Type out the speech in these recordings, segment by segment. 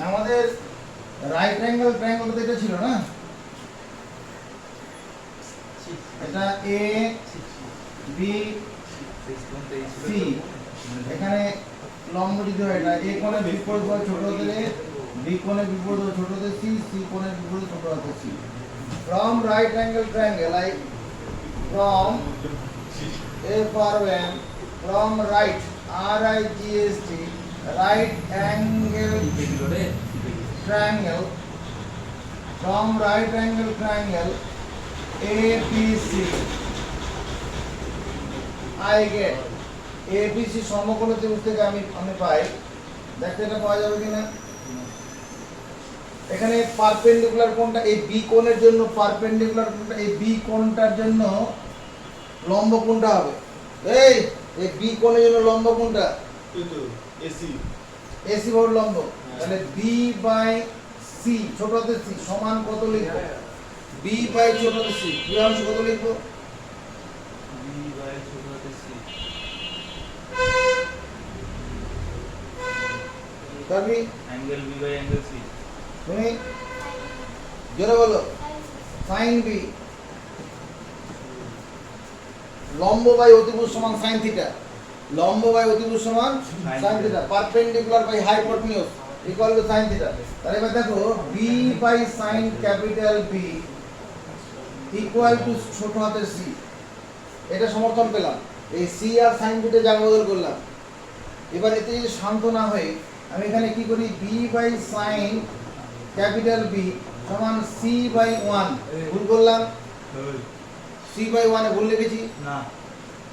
আমাদের right angle triangle তো এটা ছিল না, এটা এ বি সি, এখানে লম্ব যদি হয় এটা এ কোণের বিপরীত হয় ছোট হাতের এ, বি কোণের বিপরীত হয় ছোট হাতের সি, সি কোণের বিপরীত ছোট হাতের C. From right angle triangle I from F R N from right R I G S T right angle triangle from right angle triangle A B C I get A B C সমকোণ ত্রিভুজ থেকে আমি পাই, দেখতে এটা পাওয়া যাবে কিনা। এখানে পারপেন্ডিকুলার কোণটা এই বি কোণের জন্য, পারপেন্ডিকুলার কোণটা এই বি কোণটার জন্য লম্ব কোণটা হবে, এই বি কোণের জন্য লম্ব কোণটা এসি, এসি বাহুর লম্ব। তাহলে বি বাই সি ছোট হাতের সি সমান কত লিখবো? বি বাই ছোট হাতের সি কি অংশ কত লিখবো? বি বাই ছোট হাতের সি, তবে angle B by angle C. তুমি জোরে বলো, সাইন বি লম্ব বাই অতিভুজ সমান সাইন থিটা, লম্ব বাই অতিভুজ সমান sine theta, perpendicular by hypotenuse equal to sine theta. তাহলে এবার দেখো B by sine capital B equal to ছোট হাতের সি, এটা সমর্থন পেলাম। এই সি আর সাইন থিটা জায়গা বদল করলাম। এবার এতে যদি শান্ত না হয়ে আমি এখানে কি করি, B by sine capital B সমান সি বাই ওয়ান, ভুল করলাম, সি বাই ওয়ানে ভুল লিখেছি না,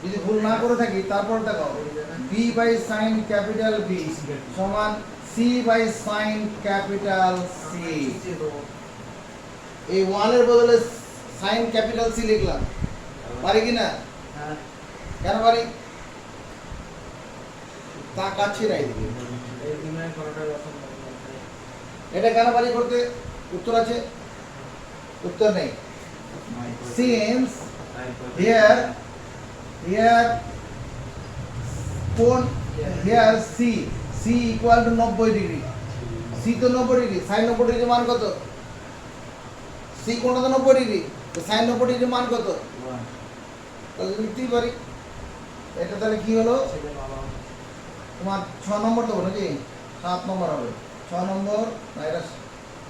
যদি ভুল না করে থাকি তারপর দেখো B by sine capital B সমান C by sine capital C. এই ওয়ানের বদলে সাইন ক্যাপিটাল সি লিখলাম, পারি কি না? কেন পারি? তা কাছে রাই দিবি, এটা কেন পারি করতে? উত্তর আছে? উত্তর নেই। Since here কোণ here C equal to 90 degree, C তো 90 ডিগ্রি, sin 90 ডিগ্রি মান কত? C কোণটা তো 90 ডিগ্রি, তো sin 90 ডিগ্রি মান কত? তাহলে লিখতেই পারি। এটা তাহলে কি হলো তোমার 6 নম্বর দেবো নাকি 7 নম্বর হবে? 6 নম্বর না, এটা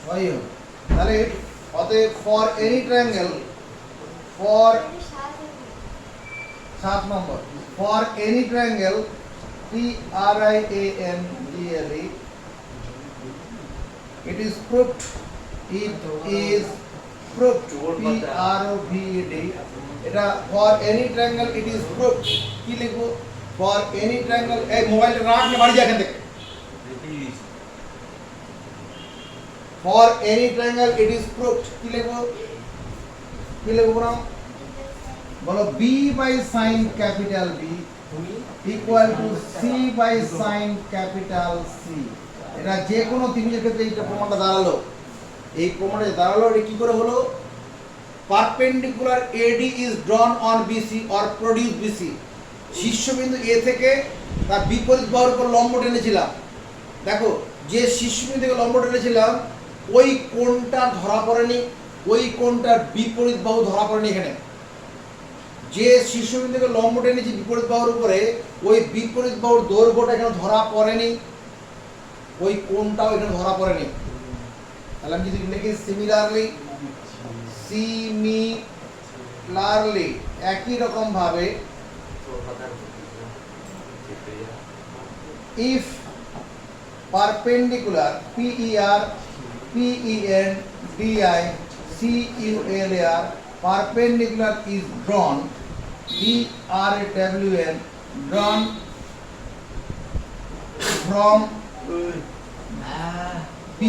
6ই হবে। তাহলে অতএব for any triangle, for 7 number, for any triangle TRIANGLE it is proved, it is proved, PROVED, এটা for any triangle it is proved, কি লিখবো? ফর এনি ট্রায়াঙ্গেল, এই মোবাইলটা রাখ না, বাড়ি যা এখান থেকে। For any triangle it is proved, কি লিখবো? কি লিখবো না বলো? B by sine capital B equal to C by sine capital C. এটা যে কোনো ত্রিভুজের ক্ষেত্রে এইটা প্রমাণটা দাঁড়ালো, এই প্রমাণটা দাঁড়ালো। এটা কি করে হলো? Perpendicular AD is drawn on BC or produce BC, শীর্ষবিন্দু A থেকে তার বিপরীত বাহুর উপর লম্ব টেনেছিলাম। দেখো যে শীর্ষবিন্দু থেকে লম্ব টেনেছিলাম ওই কোণটা ধরা পড়েনি, ওই কোণটার বিপরীত বাহু ধরা পড়েনি। এখানে যে শীর্ষবিন্দু থেকে লম্ব টেনেছি বিপরীত বাহুর উপরে, ওই বিপরীত বাহুর দৈর্ঘ্যটা এখানে ধরা পড়েনি, ওই কোণটাও এখানে ধরা পড়েনি। তাহলে আমি যদি লিখি সিমিলারলি, সিমিলারলি একই রকম ভাবে if perpendicular PERPENDICULAR perpendicular is drawn, DRAWN, drawn from P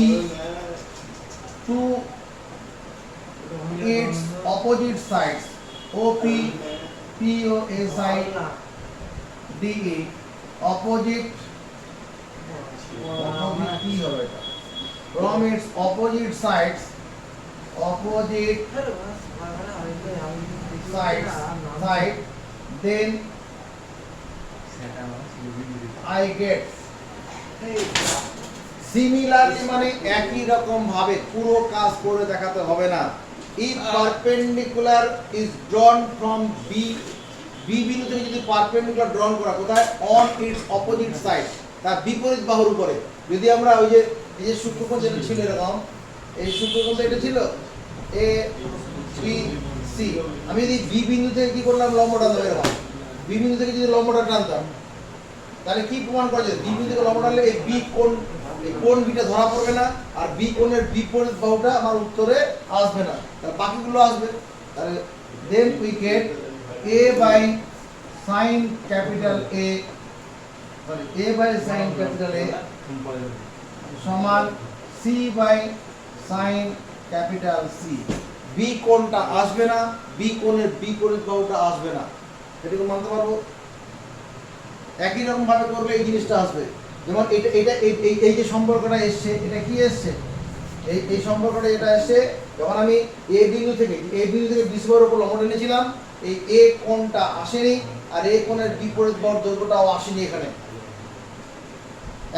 to its opposite sides, OP POSIDE, opposite কি হবে এটা? From its opposite sides, then I get C similarly মানে একই রকম ভাবে পুরো কাজ করে দেখাতে হবে না। If perpendicular is drawn from B, B বিন্দু থেকে যদি পারপেন্ডিকুলার ড্রন করা কোথায় অন ইটস অপোজিট সাইড, তার বিপরীত বাহুর উপরে, যদি আমরা ওই যে এই যে সূক্ষ্মকোণ যেটা ছিল এরকম, এই সূক্ষ্মকোণ এটা ছিল এ বি সি, আমি যদি বি বিন্দু থেকে কি করলাম লম্ব টানতাম এরকম, বি বিন্দু থেকে যদি লম্বটা টানতাম তাহলে কি প্রমাণ করা যায়, বি বিন্দু থেকে লম্ব টানলে এই বি কোণ, এই কোণ বিটা ধরা পড়বে না, আর বি কোণের বিপরীত বাহুটা আমার উত্তরে আসবে না, তাহলে বাকিগুলো আসবে। তাহলে then we get a by sin capital A, sorry a by sin capital A সমান c by sin capital C। b কোণটা আসবে না, b কোণের বিপরীত বাহুটা আসবে না, এটাকে মানতে পারবো। একই রকম ভাবে করলে এই জিনিসটা আসবে, যেমন এটা এটা এই যে সম্পর্কটা এসছে, এটা কি এসছে, এই সম্পর্কটা এটা এসছে যখন আমি a বিন্দু থেকে BC বাহুর উপর লম্ব টেনেছিলাম, এই a কোণটা আসেনি, আর a কোণের বিপরীত বাহুর দৈর্ঘ্যটাও আসেনি এখানে।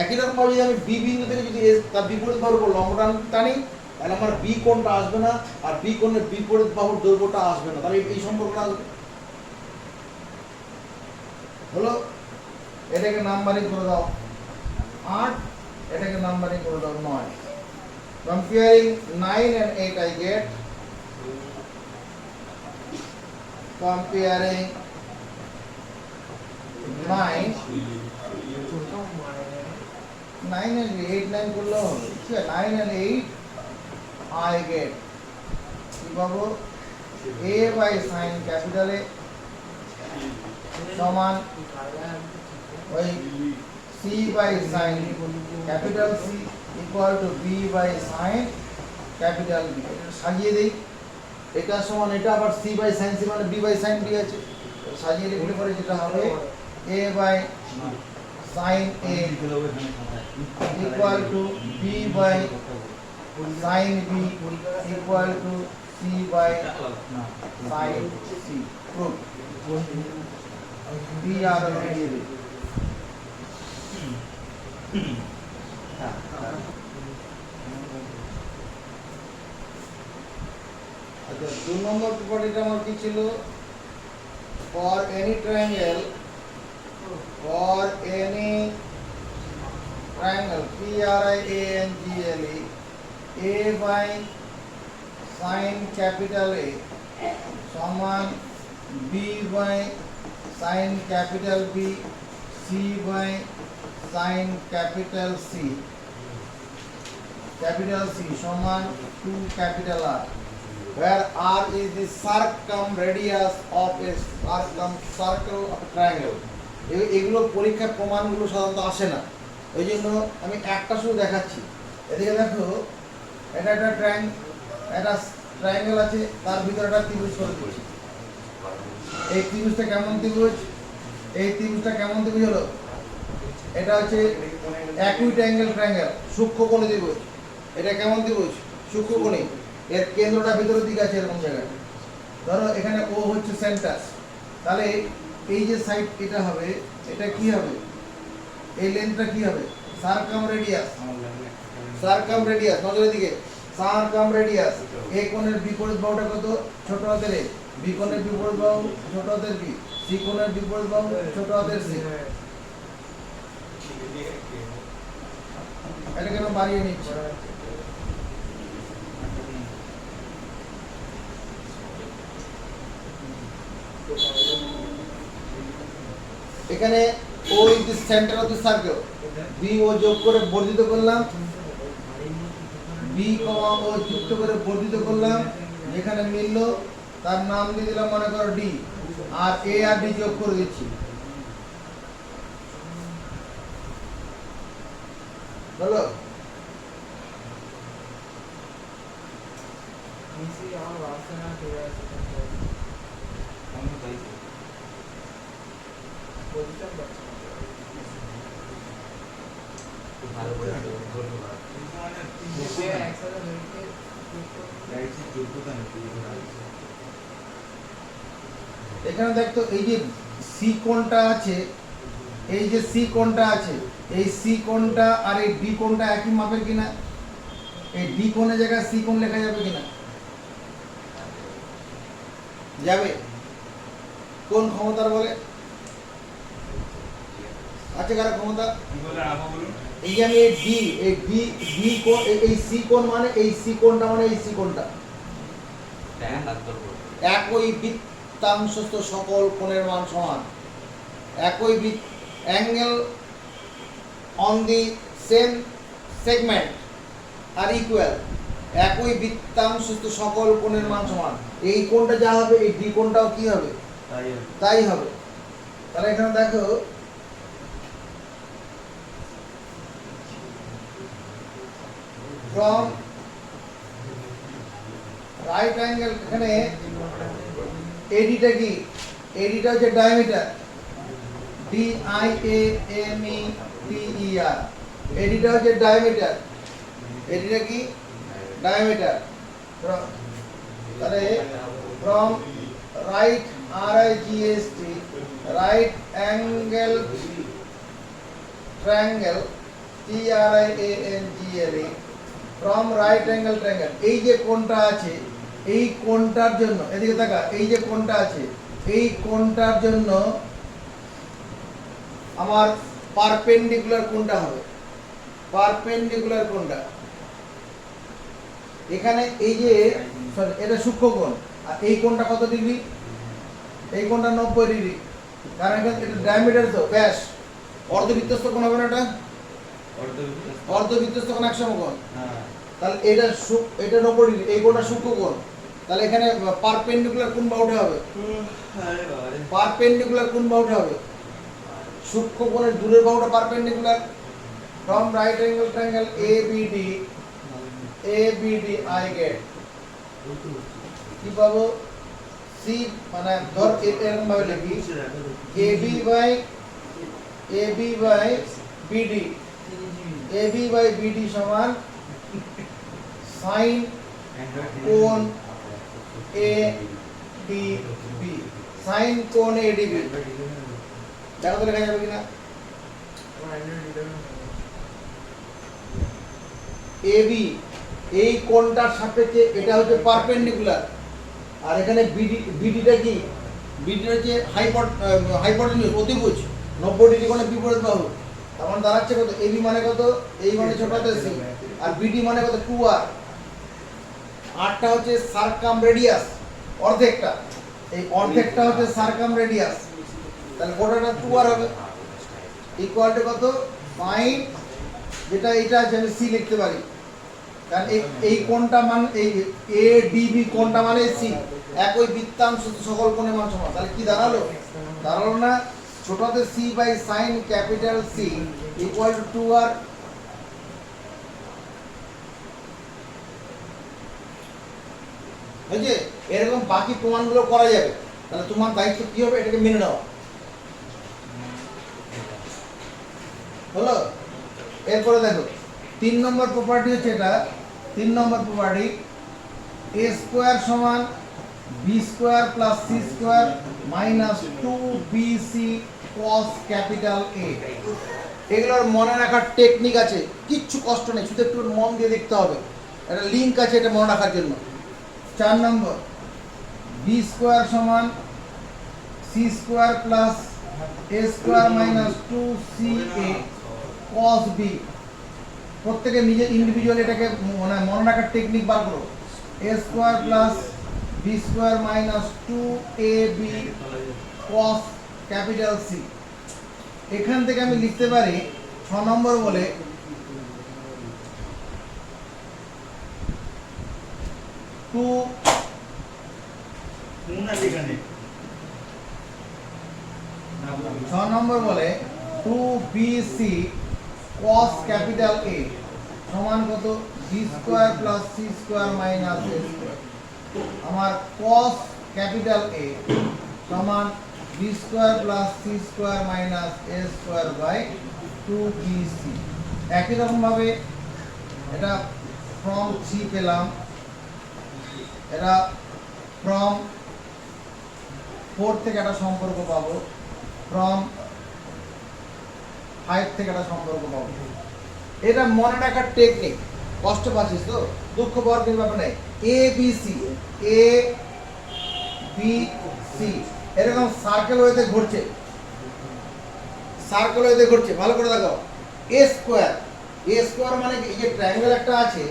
একই রকম ভাবে যদি আমি b বিন্দু থেকে যদি তার বিপরীত বাহুর উপর লম্ব টানি, তাহলে আমার b কোণটা আসবে না, আর b কোণের বিপরীত বাহুর দৈর্ঘ্যটা আসবে না, তাহলে এই সম্পর্কটা আসবে। হলো, এটাকে নাম্বারিং করে দাও 8, এটাকে নাম্বারিং করে দাও 9। Comparing 9 and 8 I get, comparing 9 and 8, 9 করলেও হবে, ঠিক আছে, 9 and 8 I get কি পাবো, a by sin capital A সমান ওই c by sin capital C equal to b by sin capital B। এটা সাজিয়ে দেই, এটা সমান এটা আবার c by sin C মানে b by sin B আছে, সাজিয়ে লিখলে পরে যেটা হবে a by sin A equal to b by sin B equal to c by sin C। proof b আর দিয়ে দিই। আচ্ছা, 2 নম্বর প্রপার্টিটা আমার কি ছিল, for any triangle PRIANGLE a by sin capital A সমান b by sin capital B c by sin capital C, capital C সমান 2 capital R, where R is the circumradius of a circle of a triangle। এগুলো পরীক্ষার প্রমাণগুলো সাধারণত আসে না, ওই জন্য আমি একটা শুধু দেখাচ্ছি। এদিকে দেখো, এটা একটা ট্রায়াঙ্গেল আছে, তার ভিতরে একটা ত্রিভুজ করে দিয়েছি। এই ত্রিভুজটা কেমন ত্রিভুজ, এই ত্রিভুজটা কেমন ত্রিভুজ হলো, এটা হচ্ছে অ্যাকুইট ট্রায়াঙ্গেল, সূক্ষ্মকোণী ত্রিভুজ। এটা কেমন ত্রিভুজ, সূক্ষ্মকোণী, এর কেন্দ্রটা ভিতরের দিকে আছে এরকম জায়গায়। ধরো এখানে ও হচ্ছে সেন্টার, তাহলে এই যে সাইড এটা হবে, এটা কি হবে, এই লেন্থটা কি হবে, সার্কামরেডিয়াস, নজরের দিকে সার্কামরেডিয়াস। এ কোণের বিপরীত বাহুটা কত, ছোট হাতের এ, বি কোণের বিপরীত বাহু ছোট হাতের বি, সি কোণের বিপরীত বাহু ছোট হাতের সি। এটা কেন বাড়িয়ে নিচ্ছি, এখানে O is the centre of the circle, B O যোগ করে বর্ধিত করলাম, বি কমা ও যুক্ত করে বর্ধিত করলাম, যেখানে মিললো তার নাম দিয়ে দিলাম মনে করো ডি, আর এ আর ডি যোগ করে দিচ্ছি। হলো, এখানে দেখতো এই যে সি কোণটা আছে, এই যে সি কোণটা আছে, এই সি কোণটা আর এই ডি কোণটা একই মাপের কিনা? এই ডি কোণের জায়গায় সি কোণ লেখা যাবে কিনা? যাবে। কোন ক্ষমতার বলে? আছে কার ক্ষমতা? কি বলে আবার বলুন? এই যে আমি এই ডি কোণ, এই সি কোণ মানে এই সি কোণটা মানে এই সি কোণটা একই বৃত্তাংশস্থ সকল কোণের মান সমান। একই angle on the same segment are equal. একই বৃত্তাংশস্থ সকল কোণের মান সমান। এই কোণটা যা হবে এই ডি কোণটাও কি হবে? তাই হবে। তাহলে এখানে দেখো from right angle, এখানে এডিটা কি? এডিটা হচ্ছে diameter, D I A M E T E R. এডিটা হচ্ছে ডায়ামিটার। এডিটা কি? ডায়ামিটার। তাহলে from right RIGST, right angle triangle TRIANGLE, from right angle triangle, এই যে কোণটা আছে এই কোণটার জন্য, এদিকে তাকা, এই যে কোণটা আছে এই কোণটার জন্য আমার পারপেন্ডিকুলার কোণটা হবে। পারপেন্ডিকুলার কোণটা এখানে এই যে সরি এটা সূক্ষ্ম কোণ, আর এই কোণটা কত ডিগ্রি? এই কোণটা 90 ডিগ্রি, কারণ এখানে এটা ডায়ামিটার তো ব্যাস। অর্ধবৃত্তস্থ কোণ হবে না এটা? অর্ধবৃত্তস্থ কোণ 100 কোণ। তাহলে এটা এটা 90 ডিগ্রি, এই কোণটা সূক্ষ্ম কোণ। তাহলে এখানে পারপেন্ডিকুলার কোণ বাহুটা হবে। পারপেন্ডিকুলার কোণ বাহুটা হবে সূক্ষ্ম কোণের দূরের বাহুটা perpendicular. From right angle triangle ABD I get কি পাবো? সি মানে ধর এরকম ভাবে লিখি AB বাই BD সমান সাইন কোণ ADB। সাইন কোণ ADB দেখো তো লেখা যাবে কিনা? AB এই কোণটার সাপেক্ষে এটা হচ্ছে পারপেন্ডিকুলার, আর এখানে বিডিটা কি? বিডিটা হচ্ছে হাইপোটেনিউস, অতিভুজ, 90 ডিগ্রি কোণে বিপরীত বাহু। তার মানে দাঁড়াচ্ছে কত? AB মানে কত? এই মানে ছোট হাতের সি, আর বিডি মানে কত? 2r। আরটা হচ্ছে সারকাম রেডিয়াস, অর্ধেকটা, এই অর্ধেকটা হচ্ছে সারকাম রেডিয়াস। তাহলে গোটাটা 2r হবে, ইকুয়াল টু কত? সাইন, যেটা এটা আছে আমি সি লিখতে পারি, কারণ এই কোণটা মানে এই ADB কোণটা মানে সি। একই বৃত্তাংশ সকল কোণের মান সমান। তাহলে কি দাঁড়ালো? দাঁড়ালো না ছোট হাতের C by sine capital C equal to 2r। বুঝলে? এরকম বাকি প্রমাণগুলো করা যাবে। তাহলে তোমার দায়িত্ব কি হবে? এটাকে মেনে নেওয়া হলো। এরপরে দেখো 3 নম্বর প্রপার্টি হচ্ছে এটা। 3 নম্বর প্রপার্টি a স্কয়ার সমান b square plus c square minus 2bc cos capital A। এগুলোর মনে রাখার টেকনিক আছে, কিচ্ছু কষ্ট নেই, শুধু একটু মন দিয়ে দেখতে হবে। একটা লিঙ্ক আছে এটা মনে রাখার জন্য। 4 নম্বর b স্কয়ার সমান c square plus a square minus 2ca cos b। প্রত্যেকে নিজের ইন্ডিভিজুয়াল এটাকে মানে মনে রাখার টেকনিক বার করো। a square plus b square minus 2ab cos capital C। এখান থেকে আমি লিখতে পারি 6 নম্বর বলে 2bc cos ক্যাপিটাল A সমান কত? b square plus c square minus a square. আমার cos ক্যাপিটাল A সমান b square plus c square minus a square by 2bc। একই রকম ভাবে এটা ফ্রম c পেলাম, এটা ফ্রম 4 থেকে একটা সম্পর্ক পাবো, ফ্রম 5 থেকে একটা সম্পর্ক পাবো। এটা মনে রাখার টেকনিক। কষ্ট পাচ্ছিস তো, দুঃখ পাওয়ার কিছু ব্যাপার নেই। এ বি সি, এ বি সি এরকম সার্কেল ওয়েতে ঘুরছে, সার্কেল ওয়েতে ঘুরছে। ভালো করে দেখো, এ স্কোয়ার, এ স্কোয়ার মানে এই যে ট্রায়াঙ্গেল একটা আছে,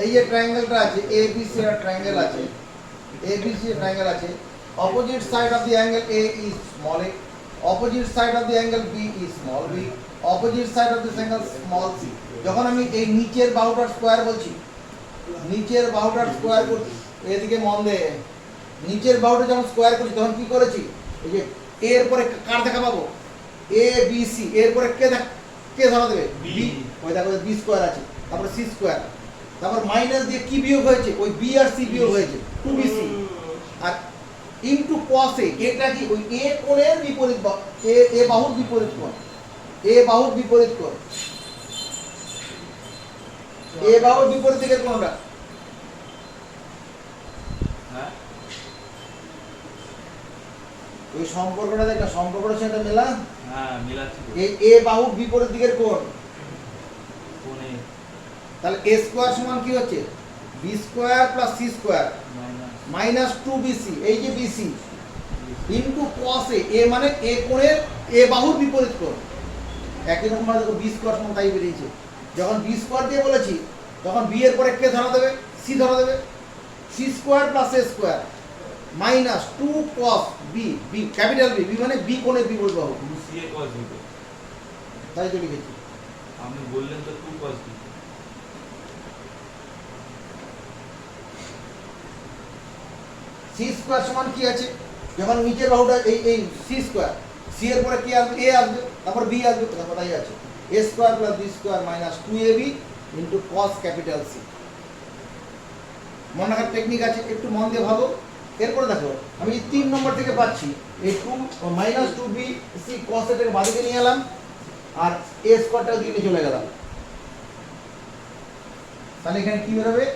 এই যে ট্রায়াঙ্গেলটা আছে এ বি সি এর ট্রায়াঙ্গেল আছে, এ বি সি এর ট্রায়াঙ্গেল আছে। Opposite side of the angle A is small A, opposite side of the angle B is small B, opposite side of this angle small C. যখন আমি এই নিচের বাহুটার square বলছি, নিচের বাহুটার square করছি, এদিকে মন দে, নিচের বাহুটা যখন স্কোয়ার করছি তখন কি করেছি, এই যে এর পরে কার দেখা পাবো, এ বি সি, এর পরে কে ধরা দেবে, বি। ওই দেখো বি স্কোয়ার আছে, তারপরে সি স্কোয়ার, তারপর মাইনাস দিয়ে কি বিয়োগ হয়েছে, ওই বি আর সি বিয়োগ হয়েছে, 2bc। R into cos a, এটা কি ওই এ কোণের বিপরীত, এ বাহুর বিপরীত কোণ, এ বাহুর বিপরীত কোণ, এ বাহুর বিপরীত দিকের কোণটা। হ্যাঁ ওই সম্পর্কটা দেখা, সম্পর্কটা সেটা মেলা। হ্যাঁ মিলাচ্ছি তো। এই এ বাহুর বিপরীত দিকের কোণ, কোণে তাহলে এ স্কোয়ার সমান কি হচ্ছে, B square plus C square minus 2bc, এই যে BC into cos a, A মানে এ কোণের এ বাহুর বিপরীত কোণ। একই রকম ভাবে দেখো বি স্কোয়ার সমান তাই বেরিয়েছে। যখন বি স্কোয়ার দিয়ে বলেছি তখন বি এর পরে কে ধরা দেবে, সি ধরা দেবে, C square plus A square minus 2 cos B, B capital B, B মানে বি কোণের বিপরীত বাহু, 2 ca cos b তো। তাই তো লিখেছি। আপনি বললেন তো 2 cos b। সি স্কোয়ার সমান কি আছে, যখন নিচের বাহুটা এই সি স্কোয়ার, সি এর পরে কি আসবে, এ আসবে, তারপর বি আসবে, তারপর তাই আছে A square plus B square minus 2ab into cos capital C. মনে রাখার টেকনিক আছে, একটু মন দিয়ে ভাবো। এরপরে দেখো আমি 3 নম্বর থেকে পাচ্ছি এই 2 মাইনাস 2b সি কস এটাকে বাদিকে নিয়ে এলাম আর এ স্কোয়ারটাও দিকে চলে গেলাম। তাহলে এখানে কি বেরোবে,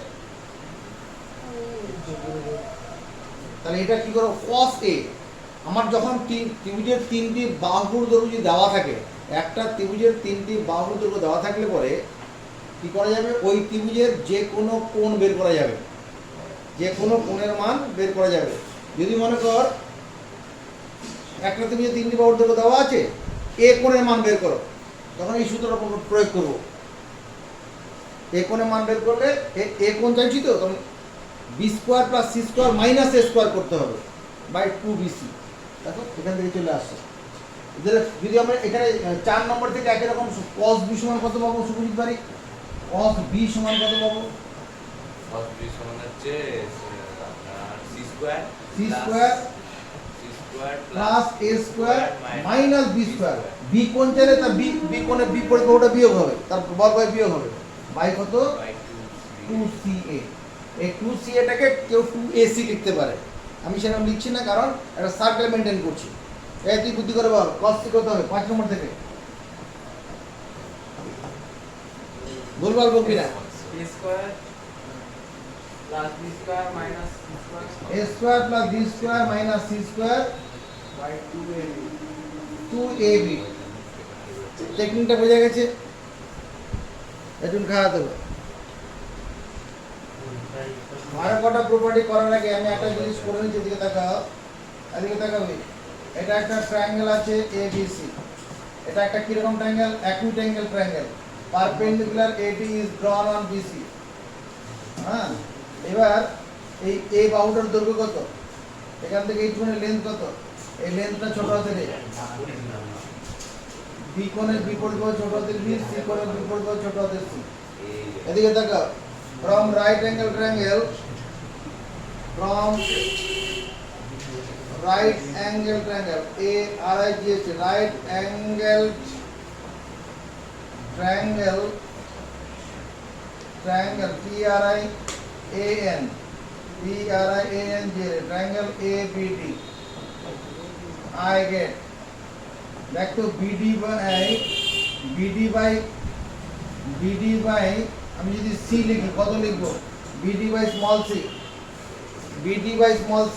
তাহলে এটা কি করো, cos a। আমার যখন ত্রিভুজের 3টি বাহুর দৈর্ঘ্য যদি দেওয়া থাকে, একটা ত্রিভুজের 3টি বাহুর দৈর্ঘ্য দেওয়া থাকলে পরে কি করা যাবে, ওই ত্রিভুজের যে কোনো কোণ বের করা যাবে, যে কোনো কোণের মান বের করা যাবে। যদি মনে কর একটা ত্রিভুজের 3টি বাহুর দৈর্ঘ্য দেওয়া আছে, এ কোণের মান বের করো, তখন এই সূত্রটা প্রয়োগ করব। এ কোণের মান বের করলে এ কোণ চাইছি তো, তখন B square plus C square minus A square করতে হবে বাই 2bc। দেখো এখান থেকে চলে আসছে। যদি আমরা এখানে 4 নম্বর থেকে একই রকম cos b সমান কত পাবো, সুবিদিত পারি cos b সমান কত পাবো, cos b সমান হচ্ছে আপনার c square c square plus a square minus b square. b কোণ চাইলে তার b কোণের বিপরীত বাহুটা বিয়োগ হবে, তার বর্গ বাই বিয়োগ হবে বাই কত, বাই 2ca। এই 2ca টাকে কেউ 2ac লিখতে পারে, আমি সেরকম লিখছি না কারণ একটা সার্কেল মেনটেন করছি। এই তুই বুদ্ধি করে বল cos c কত হবে 5 নম্বর থেকে, ভুলভাল বলবি না। a square plus b square minus c square a square plus b square minus c square by 2ab 2ab। টেকনিকটা বোঝা গেছে, একটু খাওয়া দেবো। আর কটা প্রপার্টি করার আগে আমি একটা জিনিস করে নিচ্ছি, এদিকে তাকাও, এদিকে তাকাবি। এটা একটা ট্রায়াঙ্গেল আছে ABC, এটা একটা কিরকম triangle, acute angle triangle, perpendicular AD is drawn on BC। হ্যাঁ, এবার এই বাহুটার দৈর্ঘ্য কত, এখান থেকে এইটুকুনের লেন্থ কত, এই লেন্থটা ছোট হাতের a, বি কোণের বিপরীত বাহু ছোট হাতের b, সি কোণের বিপরীত বাহু ছোট হাতের c। এদিকে তাকাও, from right angle triangle, from right angle triangle ARIGH, right angle triangle, triangle TRIAN, triangle ABD, I get back to BD by আমি যদি c লিখি কত লিখব, BD by small c, BD by small c,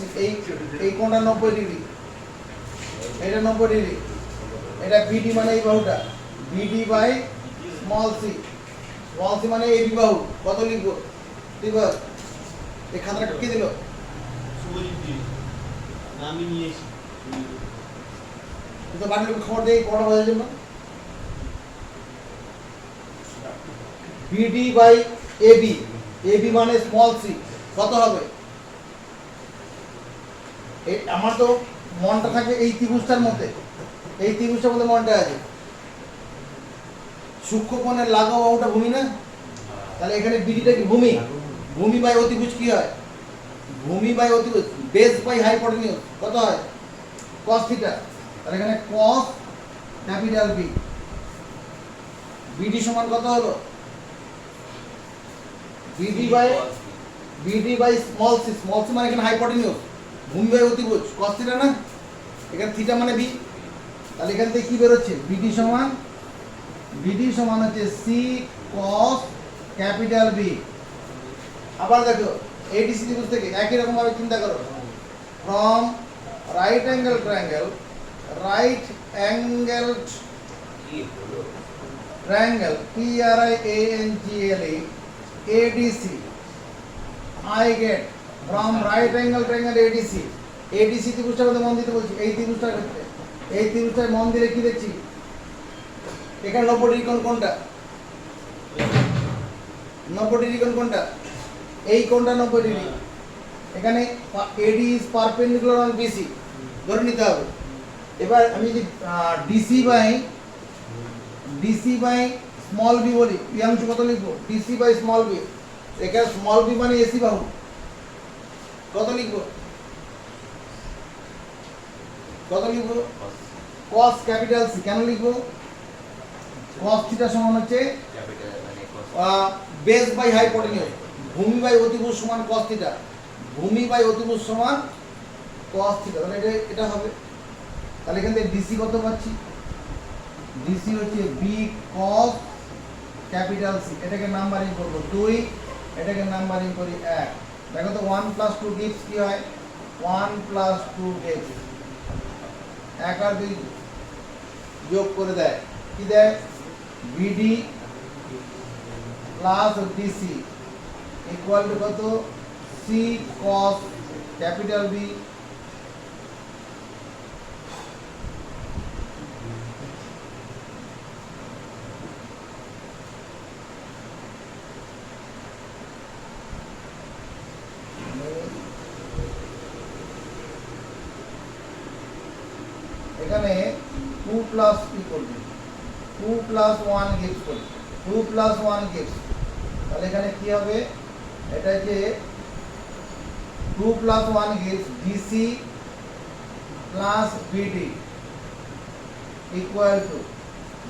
এই কোণটা 90 degree, এটা 90 degree, এটা BD মানে এই বাহুটা, বিডি বাই স্মল সি মানে এই বাহু। কত লিখবো? লিখবো এই খাতাটা কে দিল? শুভজিৎ জি, আমি নিয়ে এসেছি। তুই তো বাড়ির লোক খবর দিয়ে পড়া বোঝার জন্য। বিডি বাই এবি, এবি মানে স্মল সি কত হবে? এই আমার তো মনটা থাকে এই ত্রিভুজটার মধ্যে, এই ত্রিভুজটার মধ্যে মনটা আছে। সূক্ষ্মকোণের লাগা বাহুটা ভূমি না, তাহলে এখানে বিডিটা কি ভূমি? ভূমি বাই অতিভুজ কি হয়? ভূমি বাই অতিভুজ বেস বাই হাইপোটেনিউস কত হয়? cos theta. তাহলে এখানে cos ক্যাপিটাল বি, বিডি সমান কত হলো? বিডি বাই স্মল সি মানে এখানে হাইপোটেনিউস, ভূমি বাই অতিভুজ cos থিটা না, এখানে থিটা মানে বি। তাহলে এখান থেকে কি বেরোচ্ছে? বিডি সমান হচ্ছে সি cos ক্যাপিটাল বি। আবার দেখো এডিসি ত্রিভুজ থেকে একই রকম ভাবে চিন্তা করো, ফ্রম রাইট অ্যাঙ্গেল ট্রায়াঙ্গেল কি হলো? triangle TRIANGLE ADC I get from right angle triangle ADC ত্রিভুজটার মধ্যে মন দিতে বলছি। এই ত্রিভুজটার ক্ষেত্রে এই ত্রিভুজটার মন দিলে কি দেখছি? এখানে 90 ডিগ্রি কোণ কোনটা? 90 ডিগ্রি কোণ কোনটা? এই কোণটা 90 ডিগ্রি। এখানে AD is perpendicular on BC ধরে নিতে হবে। এবার আমি যদি DC বাই স্মল বি বলি, প্রিয়াংশু কত লিখবো? DC বাই স্মল বি, এখানে স্মল বি মানে এসি বাহু, কত লিখবো? cos capital C. কেন লিখবো? cos থিটা সমান হচ্ছে ক্যাপিটাল মানে cos। বেস বাই হাইপোটেনিউস, ভূমি বাই অতিভুজ সমান cos থিটা, ভূমি বাই অতিভুজ সমান cos থিটা। তাহলে এটা হবে। তাহলে এখান থেকে ডিসি কত পাচ্ছি? ডিসি হচ্ছে বি cos ক্যাপিটাল সি। এটাকে নাম্বারিং করবো 2, এটাকে নাম্বারিং করি 1। দেখো তো 1 + 2 গিভস কি হয়? 1 + 2 গিভস 1 আর 2 যোগ করে দেয়, কি দেয়? BD plus DC equal to কত? C cos capital B. এখানে 2 প্লাস কি করবে? 2 + 1 গিভস করবে, 2 + 1 গিভস। তাহলে এখানে কি হবে? এটা যে 2 + 1 gives DC plus BD equal to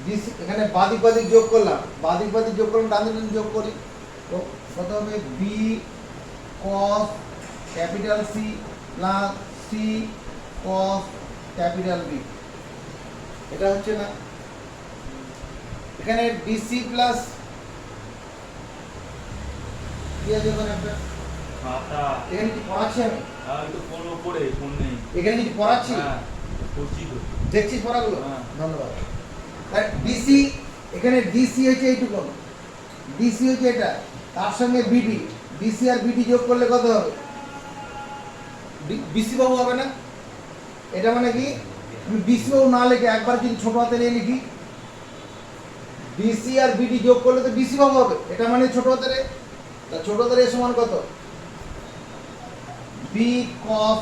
DC. এখানে বাদিক যোগ করলাম, ডান দিকে যোগ করি, তো কত হবে? B cos capital C plus C cos capital B. এটা হচ্ছে না? এখানে ডিসি প্লাস কি আছে? ওখানে একটা খাতা। এখানে কি পড়াচ্ছি আমি? আর তো ফোন ওপরে, ফোন নেই। এখানে কিছু পড়াচ্ছি? হ্যাঁ, করছি তো। দেখছিস পড়াগুলো? হ্যাঁ। ধন্যবাদ। আর ডিসি, এখানে ডিসি হচ্ছে এইটুকু, ডিসি হচ্ছে এটা, তার সঙ্গে বিডি, ডিসি আর বিডি যোগ করলে কত হবে? বিসি বাহু হবে না? এটা মানে কি? আমি বিসি বাহু না লিখে একবার যদি ছোট হাতে নিয়ে লিখি, ডিসি আর বিডি যোগ করলে তো বিসি বাহু হবে, এটা মানে ছোট হাতের। তা ছোট হাতের সমান কত? B cos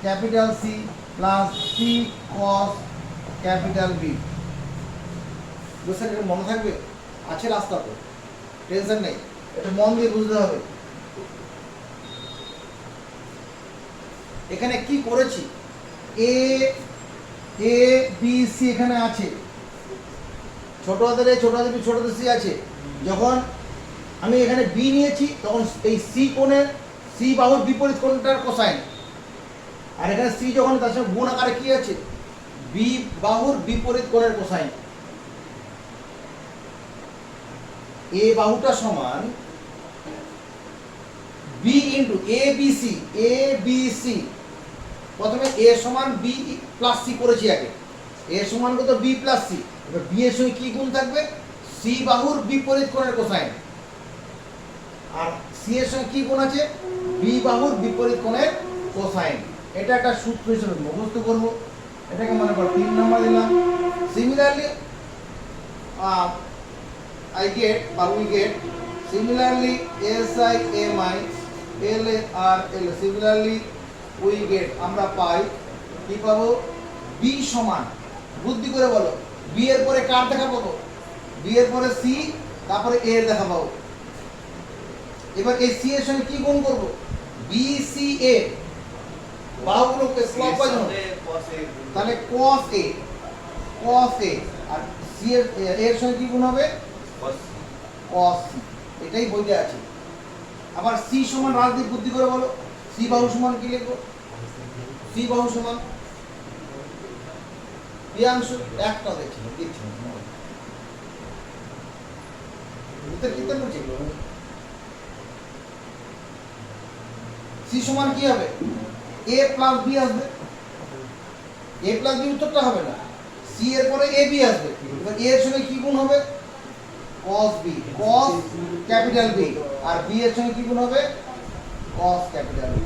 capital C plus C cos capital B. বুঝছেন? এটা মনে থাকবে, আছে রাস্তা, তো টেনশন নেই, এটা মন দিয়ে বুঝতে হবে। এখানে কি করেছি? এ বি সি এখানে আছে, ছোট হাতের এ, ছোট হাতের বি, ছোট হাতের সি আছে। যখন আমি এখানে বি নিয়েছি তখন এই সি কোণের, সি বাহুর বিপরীত কোণটার কোসাইন, আর এখানে সি যখন তার সঙ্গে গুণ আকারে কি আছে? বি বাহুর বিপরীত কোণের কোসাইন। এ বাহুটা সমান B into A B C. প্রথমে এ সমান বি প্লাস সি করেছি আগে, এ সমান কত বি প্লাস সি, এবার বি এর সঙ্গে কি গুণ থাকবে, সি বাহুর বিপরীত কোণের কোসাইন, আর সি এর সঙ্গে কি গুণ আছে, বি বাহুর বিপরীত কোণের কোসাইন। এটা একটা সূত্র হিসেবে মুখস্থ করব, এটাকে মনে করো 3 নম্বর দিলাম। Similarly I get or we get similarly SI MI LAR L similarly we get আমরা পাই কি পাবো, B সমান, বুদ্ধি করে বলো, B এর পরে কার দেখা পাবো, B এর পরে C, তারপরে A এর দেখা পাবো। এবার এই C এর সঙ্গে কি গুণ করব, BCA, বাহুগুলোকে ক্লকওয়াইজ হবে, তাহলে cos A আর C এর সঙ্গে কি গুণ হবে, cos C, এটাই বইতে আছে। আবার C সমান রাজদীপ, বুদ্ধি করে বলো, C বাহু সমান কি লিখবো, C বাহু সমান প্রিয়াংশু একটা দেখছি উত্তর কিতন করছি, C সমান কি হবে, A প্লাস B আসবে, A প্লাস B উত্তরটা হবে না, C এর পরে AB আসবে, এবার A এর সঙ্গে কি গুণ হবে, cos B, cos capital B, আর B এর সঙ্গে কি গুণ হবে, cos ক্যাপিটাল B,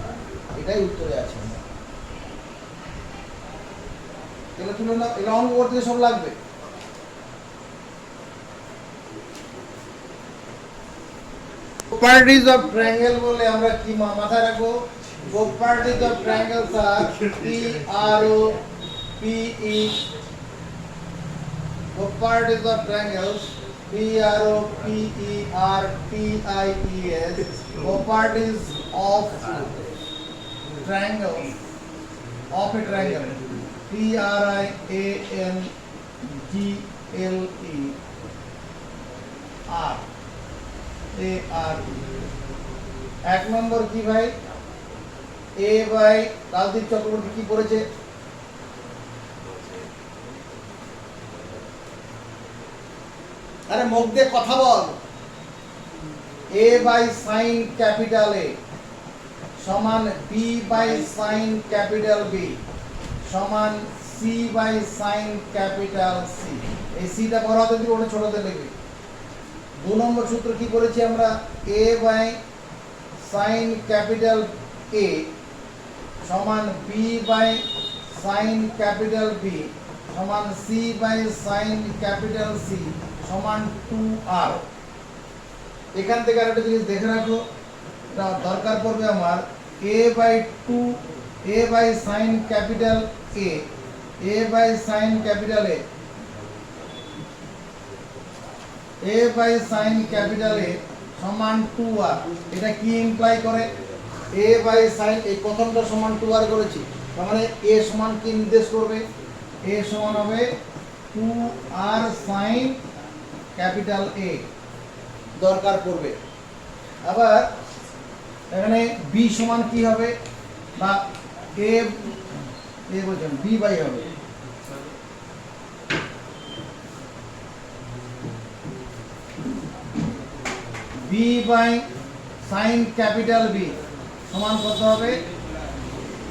এটাই উত্তরে আছে। এটা তুলে নাও, এটা অঙ্ক করতে সব লাগবে। প্রপার্টিজ অফ ট্রায়াঙ্গেল বলে আমরা কি মাথায় রাখবো, প্রপার্টিজ অফ ট্রায়াঙ্গেলস আর PRO PE, properties of triangles PRO PER TIES, properties of triangles of a triangle TRIANGLE R AR। এক নম্বর কি ভাই, A বাই রাজদীপ চক্রবর্তী কি করেছে, আরে মুখ দিয়ে কথা বল, A by sine capital A সমান B by sine capital B সমান C by sine capital C। এই সিটা বড় হাতে দিবি, ওটা ছোট হাতে লিখবি। 2 নম্বর সূত্র কি করেছি আমরা, A by sine capital A সমান B by sine capital B সমান C by sine capital C সমান 2R। এখান থেকে আরেকটা জিনিস দেখে রাখো, এটা দরকার পড়বে আমার, A by sine capital A by sine capital A by sine capital A সমান 2R। এটা কি ইমপ্লাই করে, A বাই সাইন, এই প্রথমটা সমান 2R করেছি, তার মানে A সমান কি নির্দেশ করবে, A সমান হবে 2R সাইন ক্যাপিটাল A, দরকার পড়বে। আবার এখানে B সমান কি হবে, বা A বলছেন B বাই হবে B by sine capital B সমান কত হবে,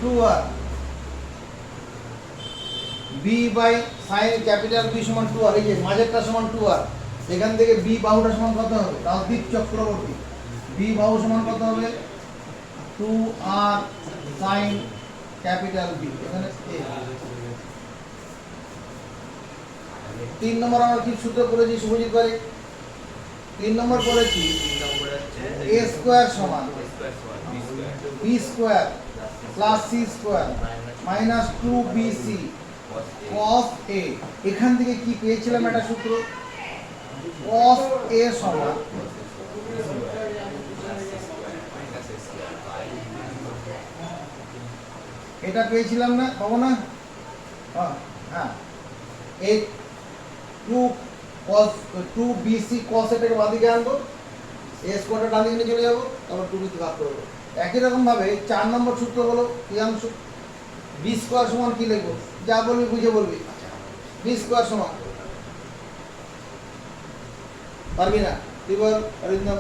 2R। B by sine capital B সমান 2R, এই যে মাঝেরটা সমান 2R, এখান থেকে B বাহুটা সমান কত হবে, রাজদীপ চক্রবর্তী, B বাহু সমান কত হবে, 2R সাইন ক্যাপিটাল B, এখানে A। 3 নম্বর আমরা কি সূত্র করেছি শুভজিৎ ভাই, 3 নম্বর করেছি A স্কয়ার সমান B square plus C square minus 2BC cos A। এখান থেকে কি পেয়েছিলাম, একটা সূত্র cos A সমান এটা পেয়েছিলাম না, পাবো না, হ্যাঁ, এই 2BC cos এটাকে বাদিকে আনবো, A স্কয়ারটা ডান দিকে নিয়ে চলে যাবো, তারপর 2BC ভাগ করবো। একই রকম ভাবে 4 নম্বর সূত্র হলো প্রিয়াংশ, B স্কয়ার সমান কি লিখবো, যা বলবি বুঝে বলবি, B স্কয়ার সমান, পারবি না তুই বল Arindam,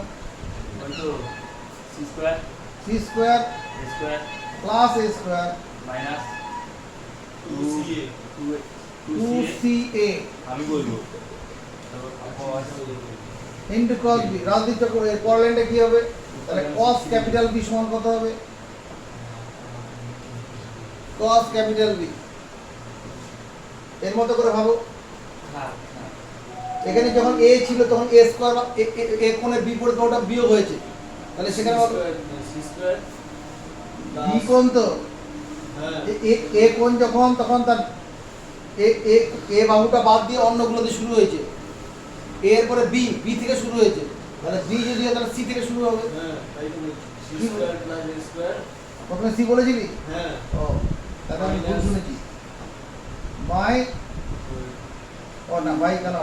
C square C square A square plus A square minus 2CA 2 2CA আমি বলবো ইন্টু cos B। রাজদীপ চক্র এর পরের লাইনটা কি হবে? তাহলে cos ক্যাপিটাল B সমান কত হবে? cos ক্যাপিটাল B এর মতো করে ভাবো। হ্যাঁ এখানে যখন a ছিল তখন a স্কয়ার বা a কোণের বিপরীত বাহুটা বিয়োগ হয়েছে, তাহলে সেখানে হবে সি স্কোয়ার b কোণ তো হ্যাঁ a কোণ যখন তখন তার a বাহুটা বাদ দিয়ে অন্যগুলোতে শুরু হয়েছে, a এর পরে b থেকে শুরু হয়েছে, তাহলে b যদি হয় তাহলে c থেকে শুরু হবে। হ্যাঁ তাই তো বলছি। C square plus A square প্রথমে c বলেছিলি? হ্যাঁ ও তাহলে আমি ভুল শুনেছি। বাই ও না বাই কেন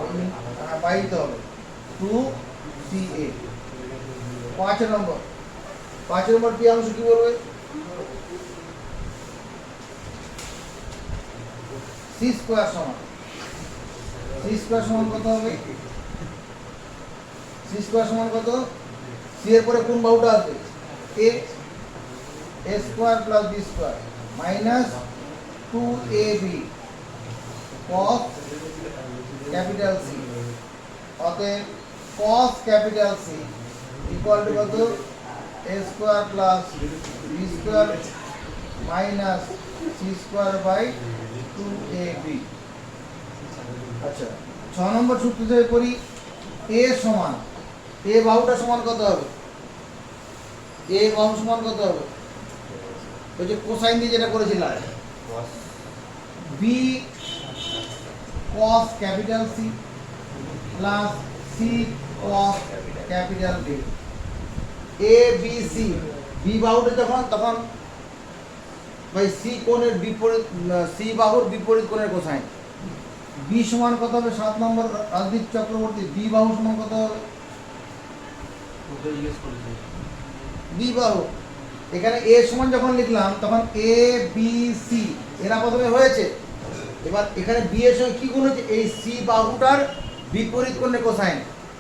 বাই তো হবে 2CA। 5 নম্বর পি অংশ কি বলবে? c স্কয়ার সমান কত হবে? c স্কয়ার সমান কত? c এর পরে কোন বাহুটা আসবে? a square plus b square minus 2ab cos capital C। অতএব cos capital C equal to কত? a square plus b square minus c square by 2ab। আচ্ছা 6 নম্বর সূত্র থেকে করি। a সমান a বাহুটা সমান কত হবে? a বাহু সমান কত হবে? ওই যে কোসাইন দিয়ে যেটা করেছিলাম, b cos capital C plus c cos capital B। a b c b বাহুটা তখন ভাই c কোণের বিপরীত c বাহুর বিপরীত কোণের কোসাইন। b সমান কত হবে? 7 নম্বর রাজদীপ চক্রবর্তী b বাহু সমান কত হবে? ওটা জিজ্ঞেস করেছি b বাহু এখানে a সমান যখন লিখলাম তখন a b c এরা প্রথমে হয়েছে, এবার এখানে b এর সঙ্গে কি গুণ হয়েছে? এই c বাহুটার বিপরীত কোণের কোসাইন।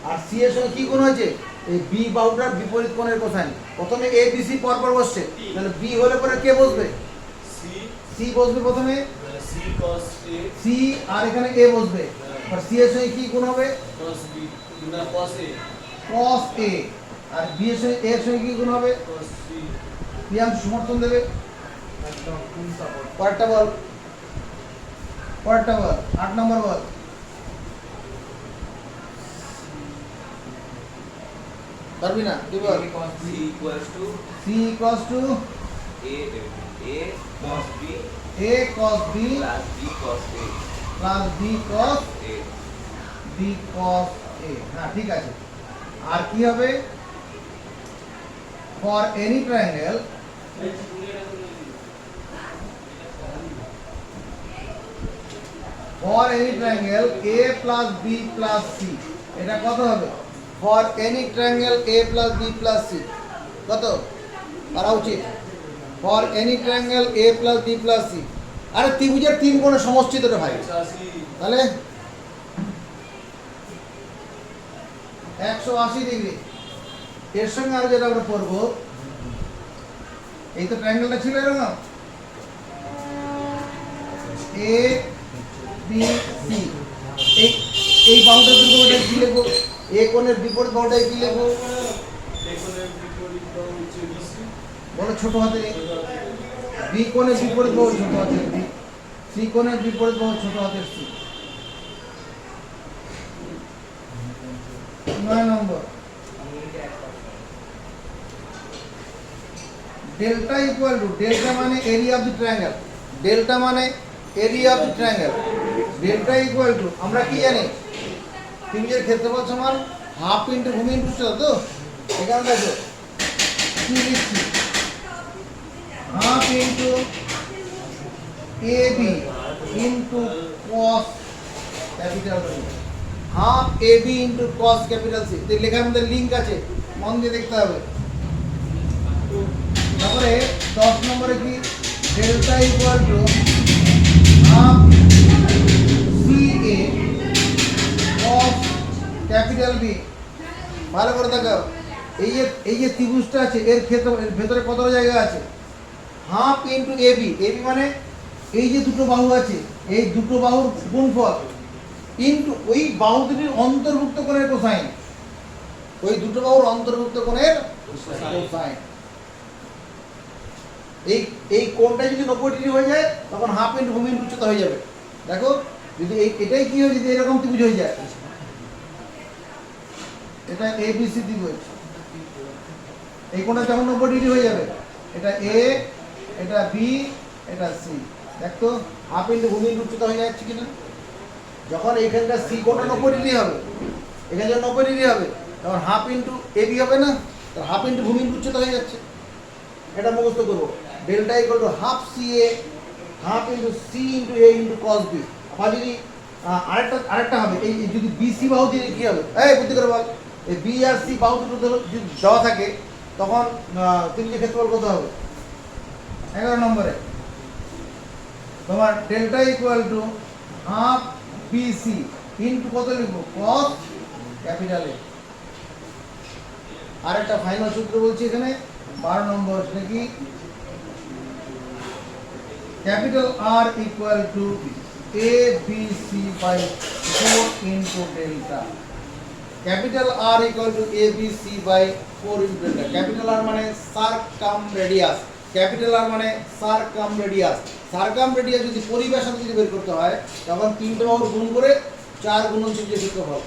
আর c এর সঙ্গে কি গুণ হয়েছে? এই b বাহুটার বিপরীত কোণের কোসাইন। প্রথমে a b c পরপর বসছে, তাহলে b হলে পরে কে বসবে? সি c বসবে প্রথমে, সি cos a c আর এখানে a বসবে। আর c এর সঙ্গে কি গুণ হবে? cos b না cos a cos a। R b এর সঙ্গে a এর সঙ্গে কি গুণ হবে? cos c প্রিয়াংশ সমর্থন দেবে। একদম ফুল সাপোর্ট। পরেরটা বল 8 নম্বর বল। পারবি না তুই বল। C equals to c equals to A cos B a cos b plus B cos A plus b cos A b cos a। হ্যাঁ ঠিক আছে। আর কি হবে? For any triangle for any triangle a plus b plus c এটা কত হবে? For any triangle a plus b plus c কত করা উচিত? For any triangle a plus b plus c। আরে ত্রিভুজের তিন কোণের সমষ্টি তো রে ভাই, 180 তাহলে 180 ডিগ্রি। এর সঙ্গে আর যেটা আমরা পড়বো, এই তো ট্রায়াঙ্গেলটা ছিল এরকম এ বি সি। এই বাহুটার বিপরীতে কি লিখবো? এ কোণের বিপরীত বাহুটায় কি লিখবো? এখানে বিপরীত বাহু হচ্ছে BC বলো ছোট হাতে। বি কোণের বিপরীত বাহু ছোট হাতের বি, সি কোণের বিপরীত বাহু ছোট হাতের C. 9 number delta equal to, delta মানে area of the triangle, delta মানে area of the triangle. Delta equal to আমরা কি জানি? ত্রিভুজের ক্ষেত্রফল সমান হাফ ইন্টু ভূমি ইন্টু উচ্চতা। তো এখানে দেখো কি লিখছি, half into A B into cos capital C, half A B into cos capital C. লেখার মধ্যে লিঙ্ক আছে, মন দিয়ে দেখতে হবে। তারপরে 10 নম্বরে কি? Delta equal to half C A cos capital B. ভালো করে দেখো, এই যে ত্রিভুজটা আছে এর ক্ষেত্র এর ভেতরে কতটা জায়গা আছে? Half into A B. A B মানে এই যে দুটো বাহু আছে এই দুটো বাহুর গুণফল ইনটু ওই বাহু দুটির অন্তর্ভুক্ত কোণের কোসাইন, ওই দুটো বাহুর অন্তর্ভুক্ত কোণের কোসাইন। এই কোণটা যদি 90 ডিগ্রি হয়ে যায় তখন হাফ ইনটু ভূমি ইনটু উচ্চতা হয়ে যাবে। দেখো যদি এটাই কি হয়, যদি এরকম ত্রিভুজ হয়ে যায়, এটা এ বি সি ত্রিভুজ, এই কোণটা যখন 90 ডিগ্রি হয়ে যাবে, এটা এ, এটা বি, এটা সি, দেখতো হাফ ইনটু ভূমি ইনটু উচ্চতা হয়ে যাচ্ছে কিনা। যখন এইখানটা সি কোণটা 90 ডিগ্রি হবে, এখানে যখন 90 ডিগ্রি হবে তখন হাফ ইনটু এ বি হবে না, তো হাফ ইনটু ভূমি ইনটু উচ্চতা হয়ে যাচ্ছে। এটা মুখস্থ করবো, delta equal to half C A half into C into A into cos B. আবার যদি আরেকটা হবে, এই যদি বি সি বাহু দিয়ে কি হবে, এই বুদ্ধি করে বল, এই বি আর সি বাহু দুটো যদি দেওয়া থাকে তখন ত্রিভুজের ক্ষেত্রফল কত হবে? 11 নম্বরে তোমার delta equal to half B C into কত লিখবো, কস ক্যাপিটাল এ। আরেকটা ফাইনাল সূত্র বলছি এখানে 12 নম্বর, সেটা কি, capital R equal to A B C by 4 into delta. Capital R equal to A B C by 4 into delta. Capital R মানে সারকাম রেডিয়াস, ক্যাপিটাল আর মানে সারকাম রেডিয়াস। সারকাম রেডিয়াস যদি পরিবেশন যদি বের করতে হয় তখন 3টে বাহুর গুণ করে 4 গুণন ত্রিভুজের ক্ষেত্রফল।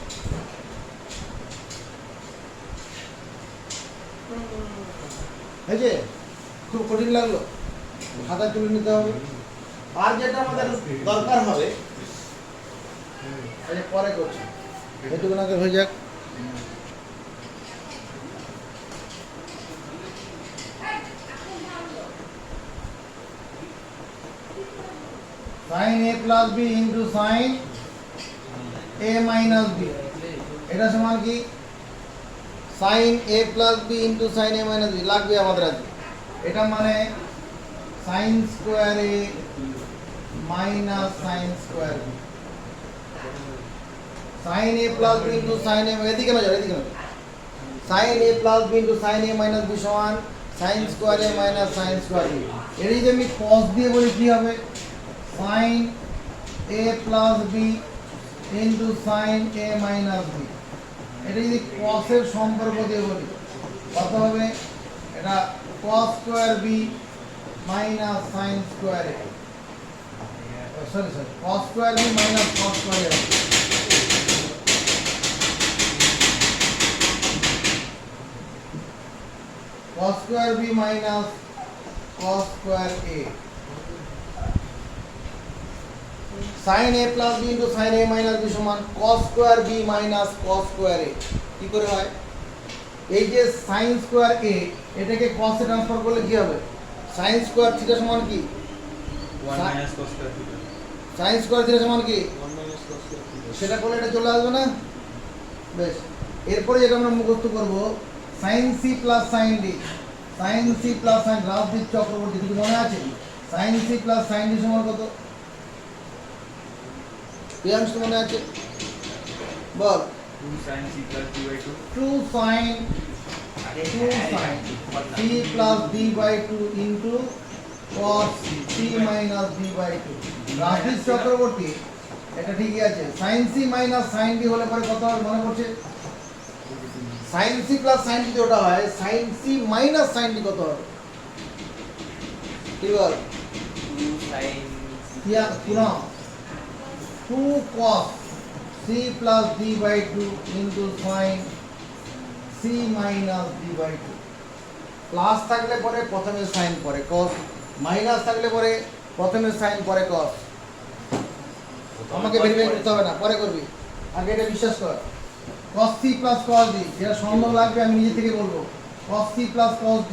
এই যে খুব কঠিন লাগলো, খাতা তুলে নিতে হবে। আর যেটা আমাদের দরকার হবে, এই যে পরে করছি, এটুকু আগে হয়ে যাক। sin a plus b into sin a minus b, এটা সমান কি, sin a plus b into sin a minus b লাগবে আমাদের আজকে। এটা মানে sin square a minus sin square b, sin a plus b into sin a, এদিকে না যাও, এদিকে না, sin a plus b into sin a minus b সমান sin square a minus sin square b। এর যদি আমি cos দিয়ে বলি কি হবে, sin a plus b into sin a minus b। এটা যদি cos এর সম্পর্ক দিয়ে বলি কত হবে, এটা cos square b minus sin square a, sorry cos square b minus cos square a। cos square b minus cos square a, sin a plus b into sin a minus b সমান cos square b minus cos square a। কি করে হয়, এই যে sin square a এটাকে cos a transfer করলে কি হবে, sin স্কয়ার থিটা সমান কি, 1 minus cos square theta, sin square theta সমান কি, 1 minus cos square theta। সেটা করলে এটা চলে আসবে না। বেশ, এরপরে যেটা আমরা মুখস্থ করব, sin c plus sin d, sin c plus sin Rajdeep Chakraborty, কিছু মনে আছে, sin c plus sin d সমান কত, প্রিয়াংশ মনে আছে, বল। 2 sin c plus d by 2, 2 sin c plus d by 2 into cos c minus d by 2। Rajdeep Chakraborty, এটা ঠিকই আছে, sin c minus sin d হলে পরে কত হবে মনে পড়ছে, sin c plus sin d ওটা হয়, sin c minus sin d কত হবে, কি বল, 2 sin ইয়া পুরো 2 cos c plus d by 2 into sin c minus d by 2। Plus থাকলে পরে প্রথমে সাইন পরে cos, মাইনাস থাকলে পরে প্রথমে সাইন পরে cos। আমাকে ভেরিফাই করতে হবে না, পরে করবি, আগে এটা বিশ্বাস কর। cos c plus cos d, যেটা সন্দেহ লাগবে আমি নিজে থেকে বলবো, cos c plus cos d,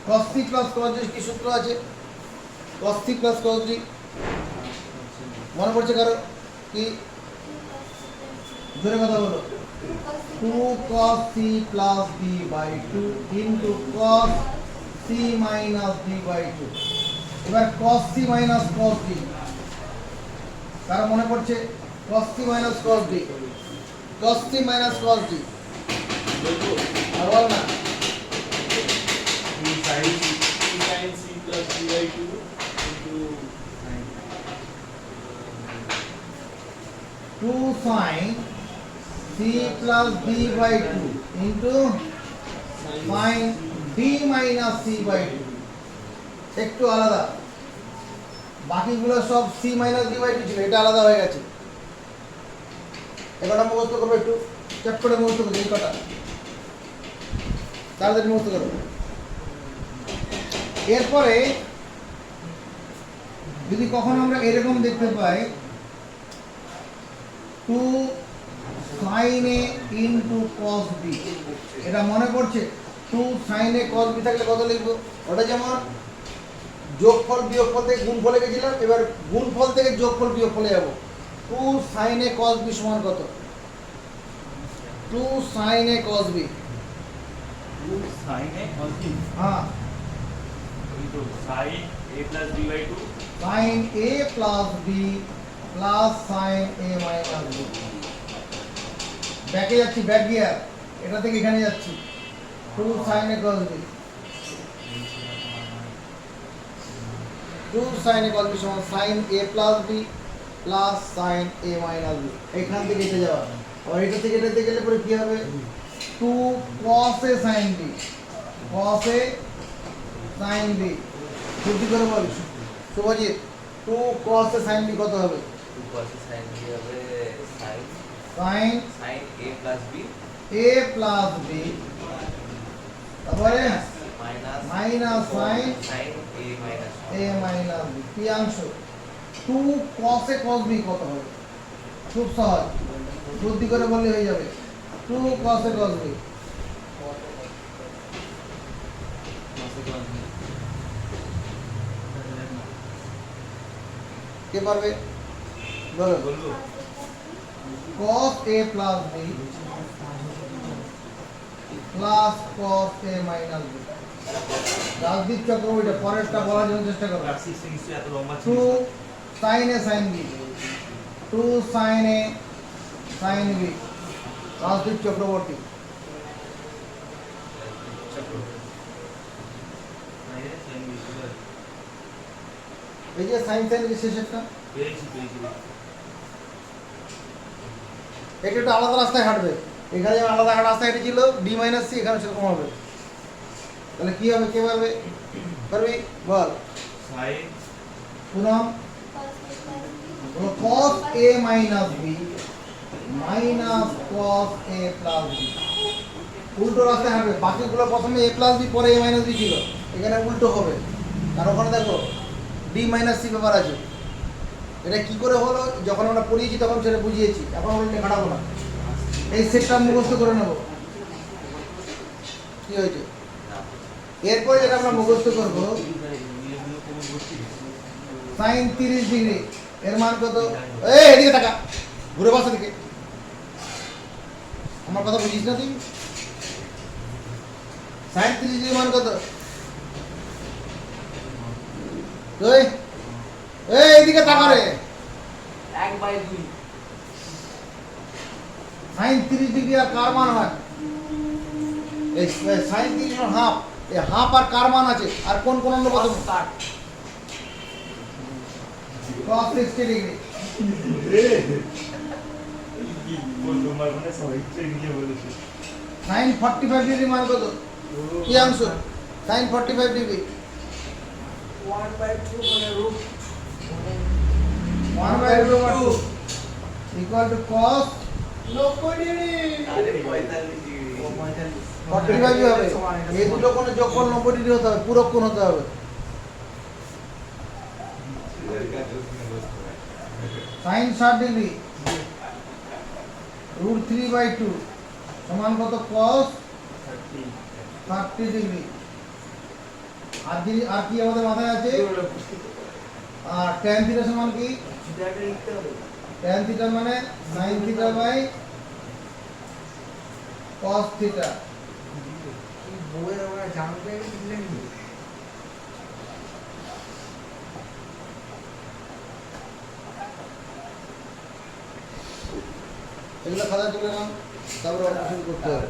cos c plus cos d কি সূত্র আছে, cos c plus cos d মনে পড়ছে কারো কি, জোরে কথা বলো, 2 cos c plus d by 2 into cos c minus d by 2। এবার cos c minus cos d, কারো মনে পড়ছে, cos c minus cos d, cos c minus cos d, আর বল না, 2 sin c plus d by 2 into sin। 2 sin c plus d by 2 into sin d minus c by 2 একটু আলাদা, বাকিগুলো সব c minus d by 2 ছিল, এটা আলাদা হয়ে গেছে। এবারে মুখস্থ করবো, একটু চট করে মুখস্থ করবো এই কটা, তাড়াতাড়ি মুখস্থ করবো। এরপরে যদি কখনো আমরা এরকম দেখতে পাই 2 sin a into cos b, এটা মনে পড়ছে? 2 sin a cos b থাকলে কত লিখবো? ওটা যেমন যোগফল বিয়োগফল থেকে গুণফলে গেছিলাম, এবার গুণফল থেকে যোগফল বিয়োগফলে যাব। 2 sin a cos b সমান কত? 2 sin a cos b, sin a cos b হ্যাঁ, into sin a plus b by 2 sin a plus b plus sin a minus b। ব্যাকে যাচ্ছি, ব্যাক গিয়ার, এটা থেকে এখানে যাচ্ছি। 2 sin a cos b, 2 sin a cos b সমান sin a plus b plus sin a minus b। এখান থেকে এটা যাওয়া, আর এটা থেকে এটাতে গেলে পরে কি হবে? 2 cos a sin b, cos a sin b, বুদ্ধি করে বল Subhajit, 2 cos a sin b কত হবে? 2 cos sin b হবে sin sin a plus b a plus b, তারপরে minus sin sin a minus a minus b, Priyansh 2 cos a cos b কত হবে? খুব সহজ, বুদ্ধি করে বললে হয়ে যাবে। 2 cos a cos b, কে পারবে বলো? বলবো cos a plus b plus cos a minus b। Rajdeep Chakraborty পরেরটা বলার জন্য চেষ্টা করো। ক্লাসিক সিরিজ এত লম্বা 2 sin a sin b, 2 sin a sin b, Rajdeep Chakraborty. এই যে sin sin এর শেষেরটা, পেয়েছি এটা একটু আলাদা রাস্তায় হাঁটবে। এখানে যেমন আলাদা রাস্তায় হেঁটেছিল d মাইনাস c, এখানে সেরকম হবে। তাহলে কি হবে, কে পারবে? পারবি বল। sin Poonam cos a minus b minus cos a plus b, উল্টো রাস্তায় হাঁটবে। বাকিগুলো প্রথমে a plus b পরে a minus b ছিল, এখানে উল্টো হবে। আর ওখানে দেখো d minus c ব্যাপার আছে। এটা কি করে হলো, যখন আমরা পড়িয়েছি তখন সেটা বুঝিয়েছি, এখন আমরা খাটাবো না। এই সেটটা মুখস্থ করে নেব। কি হয়েছে? এরপরে যেটা আমরা মুখস্থ করব, sin 30 ডিগ্রি এর মান কত? এই এদিকে তাকা, ঘুরে বসা দিকে, আমার কথা বুঝিস না তুই? sin 30 ডিগ্রি মান কত? তুই এই এদিকে তাকা রে। 1/2 sin 30 ডিগ্রি আর কার মান হয়? এই sin 30 এর হাফ, এই হাফ আর কার মান আছে? আর কোন কোন অঙ্গ কত? cos 60 degree. কি বলবো, আমার মনে সবাই নিয়ে বলেছে sin 45 ডিগ্রি মান কত? কি অংশ? sin 45 ডিগ্রি 1/2 মানে root 1/2 equal to cos 90 degree. আরে 45 ডিগ্রি 45 হবে। এই দুটো কোণের যোগফল 90 ডিগ্রি হতে হবে, পুরো কোণ হতে হবে। sin 60 ডিগ্রি √3/2 সমান কত? cos 30 degree. আর কি আমাদের মাথায় আছে? আর tan থিটা সমান কি? সেটাকে লিখতে হবে। tan থিটা মানে sin theta by cos theta. কি বইয়ে আমরা জানতে লিখলেন কি? এগুলো খাতা তুলে নাও, তারপরে অঙ্ক শুরু করতে হবে।